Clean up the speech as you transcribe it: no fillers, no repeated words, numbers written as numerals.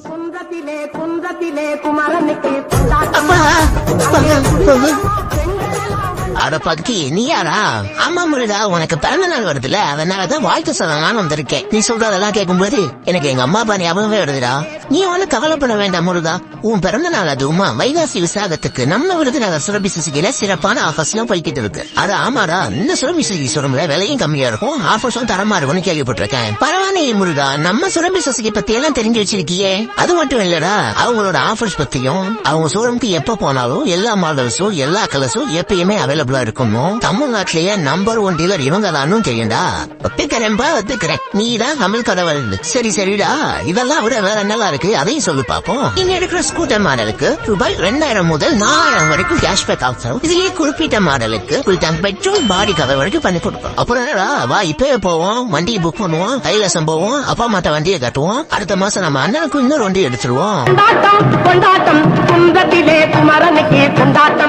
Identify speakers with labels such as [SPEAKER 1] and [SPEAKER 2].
[SPEAKER 1] குன்றத்திலே குன்றத்திலே குமரனுக்கு
[SPEAKER 2] அட பக்கி நீ யாரா? ஆமா முருகா, உனக்கு பிறந்த நாள் வருதுல, அதனாலதான் வாழ்த்து சொல்லலாம்னு வந்திருக்கேன். நீ சொல்றதெல்லாம் கேட்கும்போது எனக்கு எங்க அம்மா அப்பா ஞாபகமே வருதுடா. நீ ஒண்ணு கவலைப்பட வேண்டாம் முருகா. உன் பிறந்த நாள் அதுவுமா வைகாசி விசாகத்துக்கு நம்ம விருதுநகர் சுரபி சுசுகில சிறப்பான ஆஃபர்ஸ்லாம் போய்கிட்டு இருக்கு. அது ஆமாடா, இந்த சுரபி சுசுகி ஷோரூம்ல விலையும் கம்மியா இருக்கும், ஆஃபர்ஸும் தரமா இருக்கும்னு கேள்விப்பட்டிருக்கேன். பரவாயில்லையே முருகா, நம்ம சுரபி சுசுகி பத்தி எல்லாம் தெரிஞ்சு வச்சிருக்கியே. அது மட்டும் இல்லடா, அவங்களோட ஆஃபர்ஸ் பத்தியும் அவங்க ஷோரூம்க்கு எப்ப போனாலும் எல்லா மாடல்ஸும் எல்லா கலர்ஸும் எப்பயுமே அவைலபிளா இருக்கணும். தமிழ்நாட்டிலேயே நம்பர் 1 டீலர் இவங்க தானும் தெரியும்டா. ஒத்துக்கிறேன்பா, ஒத்துக்கிறேன். நீ தான் தமிழ் கடவுள். சரி சரிடா, இதெல்லாம் விட வேற என்னலாம் இருக்கு அதையும் சொல்லி பாப்போம். நீங்க எடுக்கிற ஸ்கூட்டர் மாடலுக்கு ரூபாய் 2000 முதல் 4000 வரைக்கும் கேஷ்பேக் ஆஃபர். இதுலயே குறிப்பிட்ட மாடலுக்கு ஃபுல் டேங்க் பெட்ரோல் பாடி கவர் வரைக்கும் பண்ணி கொடுப்போம். அப்புறம் என்னடா, வா இப்பவே போவோம், வண்டியை புக் பண்ணுவோம், கைலாசம் போவோம், அப்பா அம்மாட்ட வண்டியை கட்டுவோம். அடுத்த மாசம் நம்ம அண்ணனுக்கு இன்னொரு வண்டி எடுத்துருவோம்.
[SPEAKER 1] கொண்டாட்டம் கொண்டாட்டம் குன்றத்திலே குமரனுக்கு கொண்டாட்டம்.